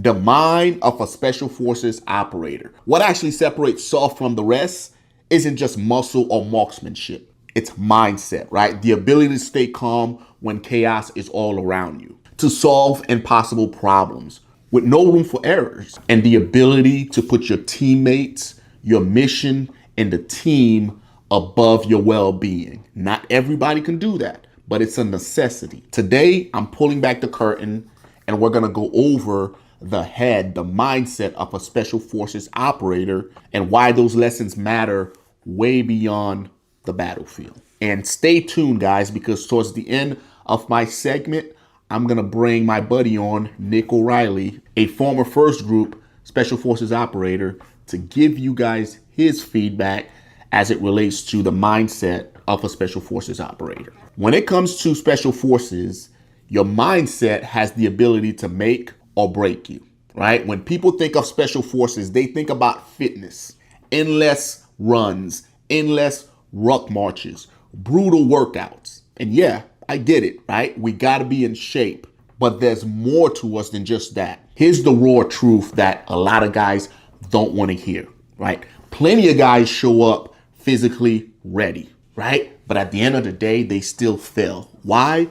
The mind of a special forces operator. What actually separates soft from the rest isn't just muscle or marksmanship. It's mindset, right? The ability to stay calm when chaos is all around you, to solve impossible problems with no room for errors, and the ability to put your teammates, your mission, and the team above your well-being. Not everybody can do that, but it's a necessity. Today, I'm pulling back the curtain and we're gonna go over the mindset of a special forces operator and why those lessons matter way beyond the battlefield. And stay tuned, guys, because towards the end of my segment, I'm gonna bring my buddy on, Nick O'Reilly, a former first group special forces operator, to give you guys his feedback as it relates to the mindset of a special forces operator. When it comes to special forces, your mindset has the ability to make or break you, right? When people think of special forces, they think about fitness, endless runs, endless ruck marches, brutal workouts. And yeah, I get it, right? We got to be in shape, but there's more to us than just that. Here's the raw truth that a lot of guys don't want to hear, right? Plenty of guys show up physically ready, right? But at the end of the day, they still fail. Why?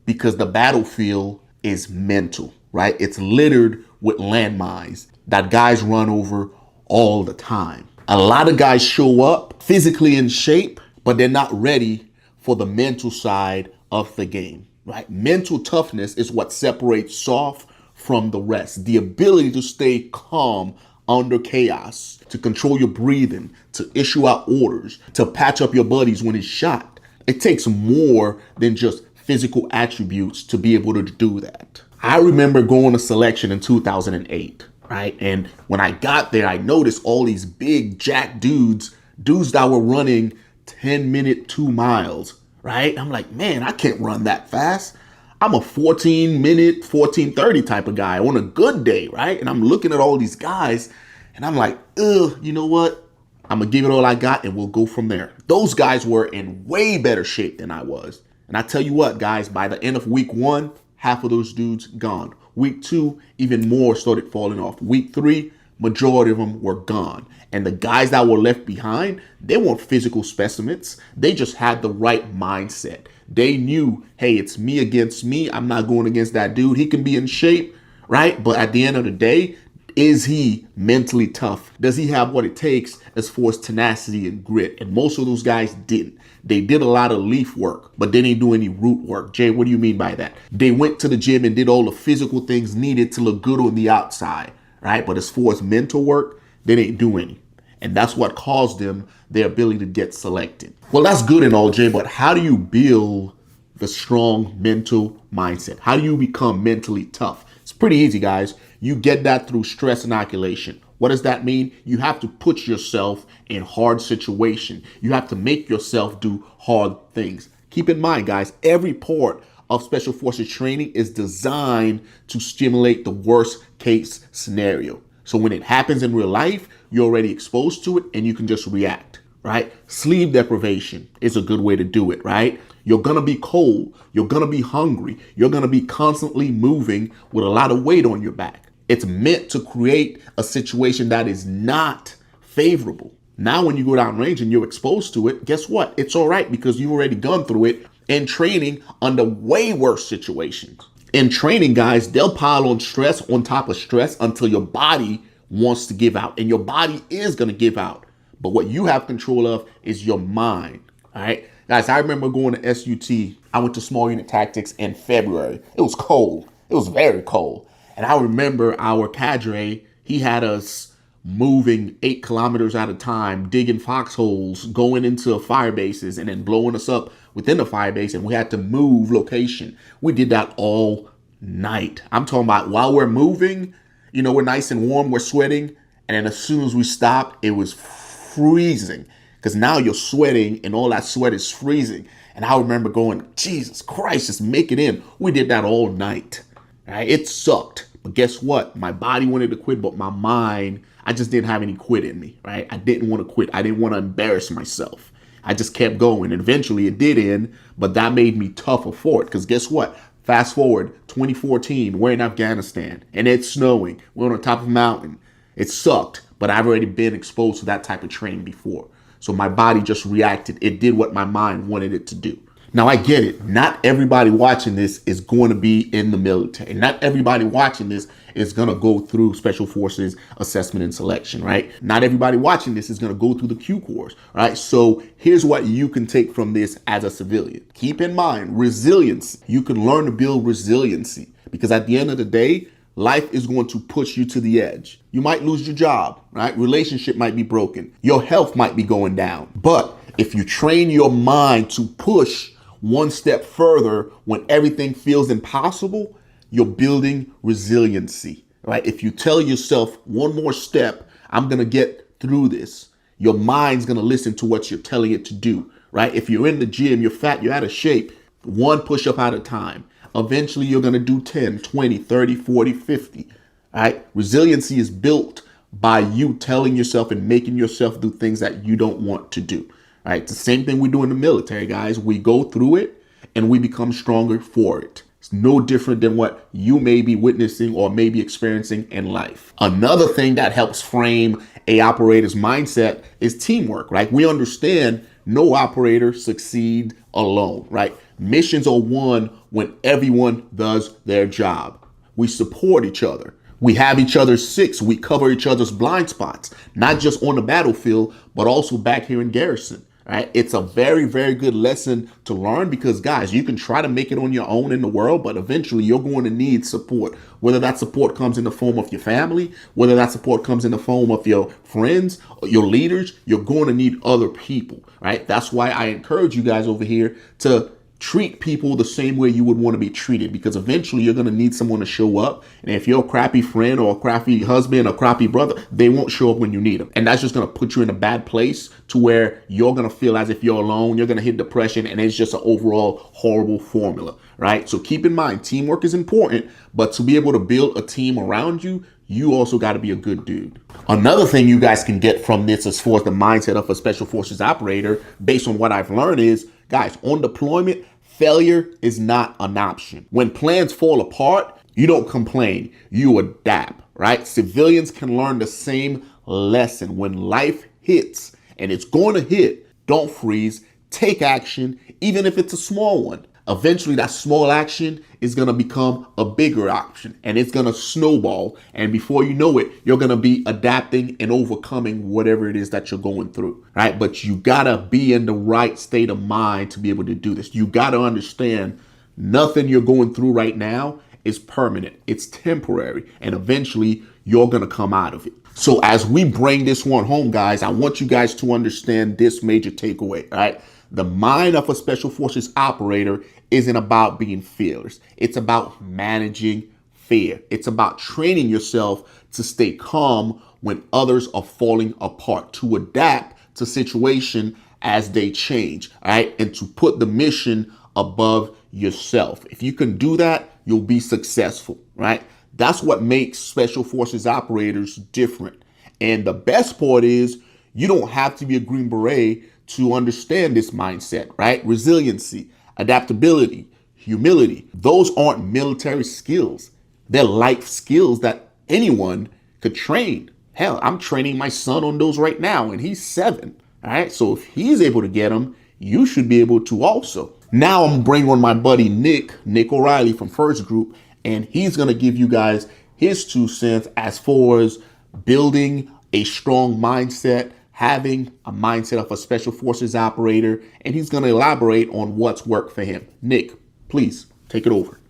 Because the battlefield is mental, right? It's littered with landmines that guys run over all the time. A lot of guys show up physically in shape, but they're not ready for the mental side of the game, right? Mental toughness is what separates soft from the rest. The ability to stay calm under chaos, to control your breathing, to issue out orders, to patch up your buddies when it's shot. It takes more than just physical attributes to be able to do that. I remember going to selection in 2008, right? And when I got there, I noticed all these big jack dudes that were running 10-minute 2 miles, right? I'm like, man, I can't run that fast. I'm a 14-minute, 14:30 type of guy on a good day, right? And I'm looking at all these guys and I'm like, ugh, you know what? I'm gonna give it all I got and we'll go from there. Those guys were in way better shape than I was. And I tell you what, guys, by the end of week 1, half of those dudes gone. Week 2, even more started falling off. Week 3, majority of them were gone. And the guys that were left behind, they weren't physical specimens. They just had the right mindset. They knew, hey, it's me against me. I'm not going against that dude. He can be in shape, right? But at the end of the day, is he mentally tough? Does he have what it takes as far as tenacity and grit? And most of those guys didn't. They did a lot of leaf work, but they didn't do any root work. Jay, what do you mean by that? They went to the gym and did all the physical things needed to look good on the outside, right? But as far as mental work, they didn't do any. And that's what caused them their ability to get selected. Well, that's good and all, Jay, but how do you build the strong mental mindset? How do you become mentally tough? It's pretty easy, guys. You get that through stress inoculation. What does that mean? You have to put yourself in hard situation. You have to make yourself do hard things. Keep in mind, guys, every part of Special Forces training is designed to stimulate the worst case scenario. So when it happens in real life, you're already exposed to it and you can just react, right? Sleep deprivation is a good way to do it, right? You're going to be cold. You're going to be hungry. You're going to be constantly moving with a lot of weight on your back. It's meant to create a situation that is not favorable. Now, when you go down range and you're exposed to it, guess what? It's all right because you've already gone through it in training under way worse situations. In training, guys, they'll pile on stress on top of stress until your body wants to give out, and your body is going to give out. But what you have control of is your mind. All right, guys, I remember going to SUT. I went to small unit tactics in February. It was cold. It was very cold. And I remember our cadre, he had us moving 8 kilometers at a time, digging foxholes, going into fire bases, and then blowing us up within the fire base. And we had to move location. We did that all night. I'm talking about while we're moving, you know, we're nice and warm, we're sweating. And then as soon as we stopped, it was freezing because now you're sweating and all that sweat is freezing. And I remember going, Jesus Christ, just make it in. We did that all night. Right? It sucked. But guess what? My body wanted to quit, but my mind, I just didn't have any quit in me, right? I didn't want to quit. I didn't want to embarrass myself. I just kept going. And eventually it did end, but that made me tougher for it. Because guess what? Fast forward 2014, we're in Afghanistan and it's snowing. We're on the top of a mountain. It sucked, but I've already been exposed to that type of training before. So my body just reacted. It did what my mind wanted it to do. Now I get it. Not everybody watching this is going to be in the military. Not everybody watching this is going to go through Special Forces assessment and selection, right? Not everybody watching this is going to go through the Q course, right? So here's what you can take from this as a civilian. Keep in mind, resiliency. You can learn to build resiliency because at the end of the day, life is going to push you to the edge. You might lose your job, right? Relationship might be broken. Your health might be going down. But if you train your mind to push one step further when everything feels impossible, you're building resiliency, right? If you tell yourself one more step, I'm going to get through this, your mind's going to listen to what you're telling it to do, right? If you're in the gym, you're fat, you're out of shape, one push-up at a time. Eventually, you're going to do 10, 20, 30, 40, 50, right? Resiliency is built by you telling yourself and making yourself do things that you don't want to do. Right? It's the same thing we do in the military, guys. We go through it and we become stronger for it. It's no different than what you may be witnessing or may be experiencing in life. Another thing that helps frame a operator's mindset is teamwork, right? We understand no operator succeeds alone, right? Missions are won when everyone does their job. We support each other. We have each other's six. We cover each other's blind spots, not just on the battlefield, but also back here in garrison. Right? It's a very, very good lesson to learn because, guys, you can try to make it on your own in the world, but eventually you're going to need support. Whether that support comes in the form of your family, whether that support comes in the form of your friends, your leaders, you're going to need other people, right? That's why I encourage you guys over here to treat people the same way you would want to be treated, because eventually you're going to need someone to show up. And if you're a crappy friend or a crappy husband or crappy brother, they won't show up when you need them. And that's just going to put you in a bad place to where you're going to feel as if you're alone. You're going to hit depression, and it's just an overall horrible formula, right? So keep in mind, teamwork is important, but to be able to build a team around you, you also got to be a good dude. Another thing you guys can get from this as far as the mindset of a Special Forces operator, based on what I've learned, is, guys, on deployment, failure is not an option. When plans fall apart, you don't complain, you adapt, right? Civilians can learn the same lesson. When life hits, and it's going to hit, don't freeze, take action, even if it's a small one. Eventually, that small action is going to become a bigger action, and it's going to snowball. And before you know it, you're going to be adapting and overcoming whatever it is that you're going through, right? But you got to be in the right state of mind to be able to do this. You got to understand nothing you're going through right now is permanent. It's temporary, and eventually you're going to come out of it. So as we bring this one home, guys, I want you guys to understand this major takeaway, right? The mind of a Special Forces operator isn't about being fearless. It's about managing fear. It's about training yourself to stay calm when others are falling apart, to adapt to situation as they change, all right? And to put the mission above yourself. If you can do that, you'll be successful, right? That's what makes Special Forces operators different. And the best part is you don't have to be a Green Beret to understand this mindset, right? Resiliency, adaptability, humility. Those aren't military skills. They're life skills that anyone could train. Hell, I'm training my son on those right now, and he's 7. All right. So if he's able to get them, you should be able to also. Now I'm gonna bring on my buddy Nick O'Reilly from First Group, and he's gonna give you guys his 2 cents as far as building a strong mindset, having a mindset of a Special Forces operator, and he's going to elaborate on what's worked for him. Nick, please take it over.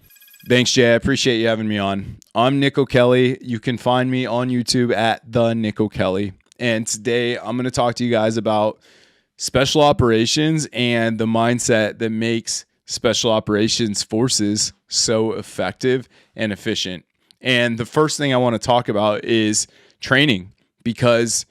Thanks, Jay. I appreciate you having me on. I'm Nick O'Kelly. You can find me on YouTube at the Nick O'Kelly. And today I'm going to talk to you guys about special operations and the mindset that makes special operations forces so effective and efficient. And the first thing I want to talk about is training, because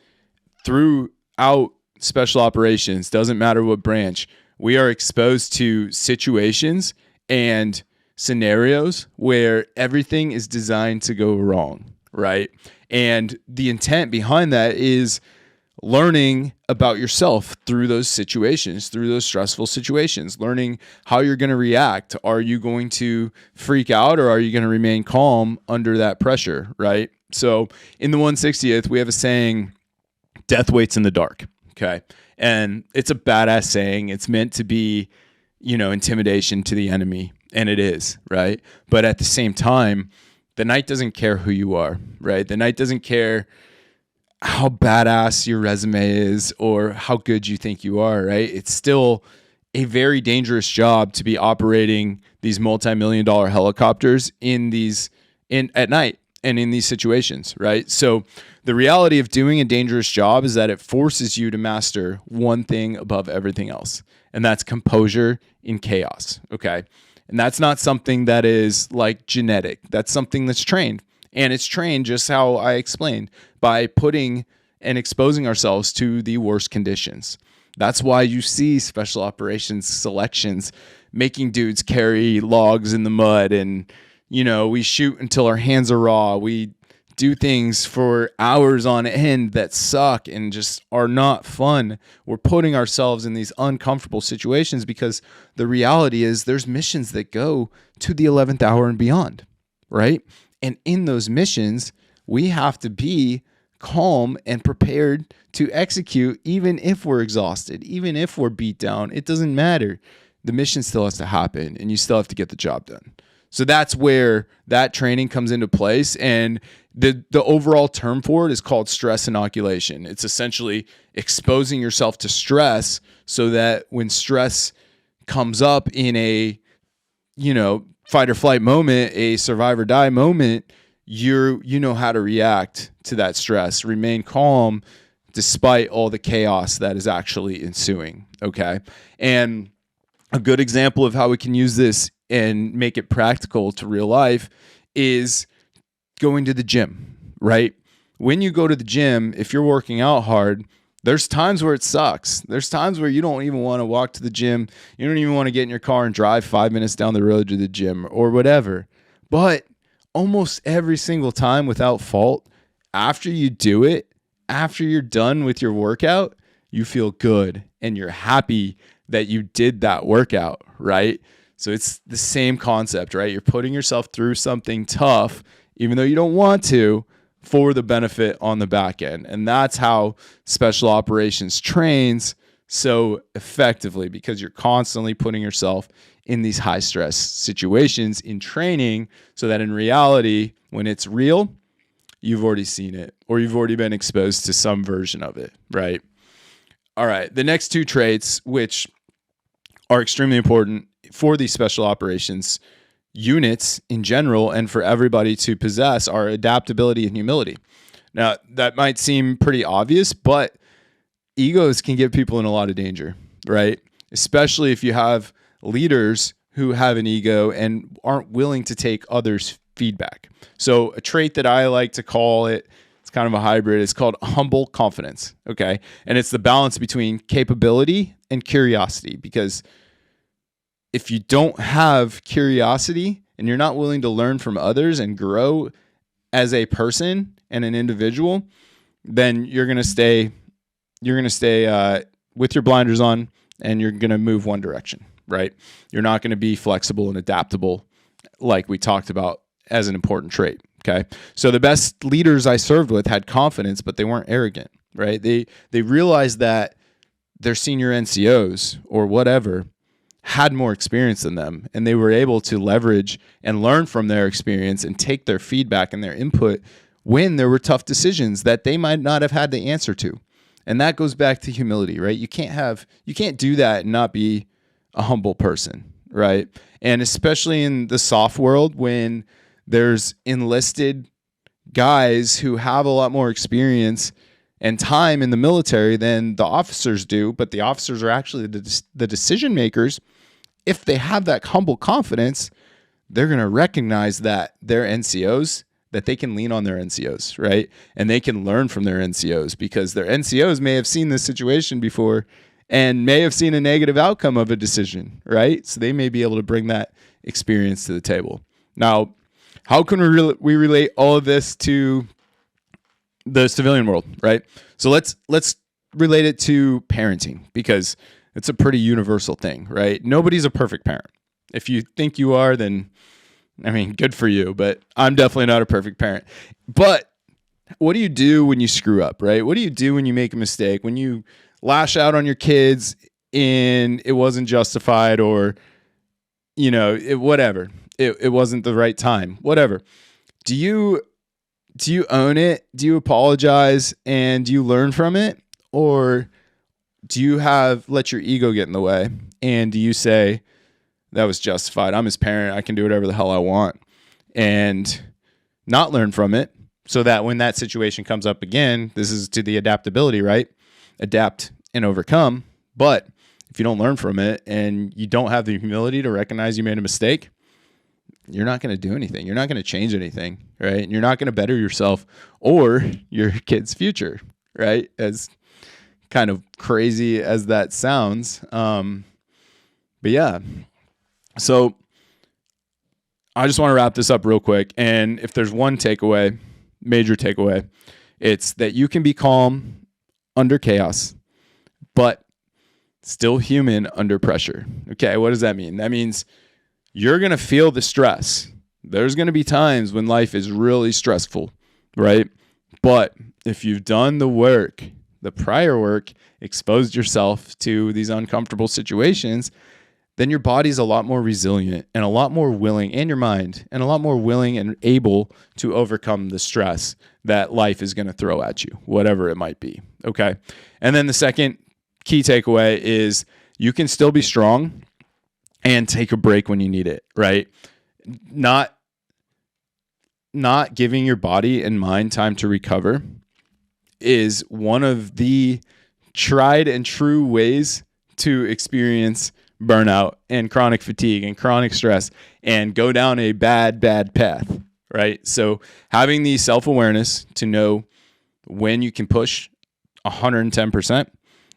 throughout special operations, doesn't matter what branch, we are exposed to situations and scenarios where everything is designed to go wrong, right? And the intent behind that is learning about yourself through those situations, through those stressful situations, learning how you're going to react. Are you going to freak out, or are you going to remain calm under that pressure, right? So in the 160th, we have a saying, death waits in the dark. Okay. And it's a badass saying. It's meant to be, intimidation to the enemy. And it is, right? But at the same time, the night doesn't care who you are, right? The night doesn't care how badass your resume is or how good you think you are, right? It's still a very dangerous job to be operating these multi-million-dollar helicopters at night and in these situations, right? So the reality of doing a dangerous job is that it forces you to master one thing above everything else, and that's composure in chaos, okay? And that's not something that is like genetic. That's something that's trained. And it's trained just how I explained, by putting and exposing ourselves to the worst conditions. That's why you see special operations selections making dudes carry logs in the mud, and we shoot until our hands are raw. We do things for hours on end that suck and just are not fun. We're putting ourselves in these uncomfortable situations because the reality is there's missions that go to the 11th hour and beyond, right? And in those missions, we have to be calm and prepared to execute, even if we're exhausted, even if we're beat down. It doesn't matter. The mission still has to happen, and you still have to get the job done. So that's where that training comes into place. And the overall term for it is called stress inoculation. It's essentially exposing yourself to stress so that when stress comes up in a, fight or flight moment, a survive or die moment, you know how to react to that stress, remain calm despite all the chaos that is actually ensuing. Okay. And a good example of how we can use this and make it practical to real life is going to the gym, right? When you go to the gym, if you're working out hard, there's times where it sucks. There's times where you don't even want to walk to the gym. You don't even want to get in your car and drive 5 minutes down the road to the gym or whatever. But almost every single time without fault, after you do it, after you're done with your workout, you feel good and you're happy that you did that workout, right? So it's the same concept, right? You're putting yourself through something tough, even though you don't want to, for the benefit on the back end. And that's how special operations trains so effectively, because you're constantly putting yourself in these high stress situations in training, so that in reality, when it's real, you've already seen it, or you've already been exposed to some version of it, right? All right. The next two traits, which are extremely important for these special operations units in general and for everybody to possess, are adaptability and humility. Now, that might seem pretty obvious, but egos can get people in a lot of danger, right? Especially if you have leaders who have an ego and aren't willing to take others' feedback. So a trait that I like to call it, it's kind of a hybrid, it's called humble confidence, okay? And it's the balance between capability and curiosity, because if you don't have curiosity and you're not willing to learn from others and grow as a person and an individual, then you're going to stay with your blinders on, and you're going to move one direction, right? You're not going to be flexible and adaptable like we talked about as an important trait, okay? So the best leaders I served with had confidence, but they weren't arrogant, right? They realized that their senior NCOs or whatever had more experience than them, and they were able to leverage and learn from their experience and take their feedback and their input when there were tough decisions that they might not have had the answer to. And that goes back to humility, right? You can't do that and not be a humble person, right? And especially in the soft world, when there's enlisted guys who have a lot more experience and time in the military than the officers do, but the officers are actually the decision makers. If they have that humble confidence, they're going to recognize that their NCOs, that they can lean on their NCOs, right? And they can learn from their NCOs, because their NCOs may have seen this situation before and may have seen a negative outcome of a decision, right? So they may be able to bring that experience to the table. Now, how can we relate all of this to the civilian world, right? So let's relate it to parenting because it's a pretty universal thing, right? Nobody's a perfect parent. If you think you are, then, I mean, good for you, but I'm definitely not a perfect parent. But what do you do when you screw up, right? What do you do when you make a mistake? When you lash out on your kids and it wasn't justified, or, you know, whatever. It wasn't the right time, whatever. Do you own it? Do you apologize and do you learn from it? Or do you let your ego get in the way? And do you say, that was justified, I'm his parent, I can do whatever the hell I want, and not learn from it, so that when that situation comes up again, this is to the adaptability, right? Adapt and overcome. But if you don't learn from it and you don't have the humility to recognize you made a mistake, you're not going to do anything. You're not going to change anything, right? And you're not going to better yourself or your kid's future, right? As kind of crazy as that sounds. But yeah. So I just want to wrap this up real quick. And if there's one takeaway, major takeaway, it's that you can be calm under chaos, but still human under pressure. Okay, what does that mean? That means you're going to feel the stress. There's going to be times when life is really stressful, right? But if you've done the work, the prior work, exposed yourself to these uncomfortable situations, then your body's a lot more resilient and a lot more willing, and your mind, and a lot more willing and able to overcome the stress that life is going to throw at you, whatever it might be. Okay. And then the second key takeaway is you can still be strong and take a break when you need it, right? Not giving your body and mind time to recover is one of the tried and true ways to experience burnout and chronic fatigue and chronic stress and go down a bad path, right? So having the self-awareness to know when you can push 110%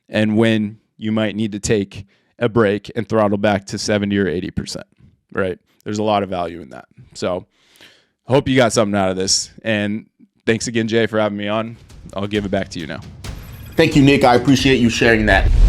and when you might need to take a break and throttle back to 70 or 80%, right? There's a lot of value in that. So I hope you got something out of this. And thanks again, Jay, for having me on. I'll give it back to you now. Thank you, Nick. I appreciate you sharing that.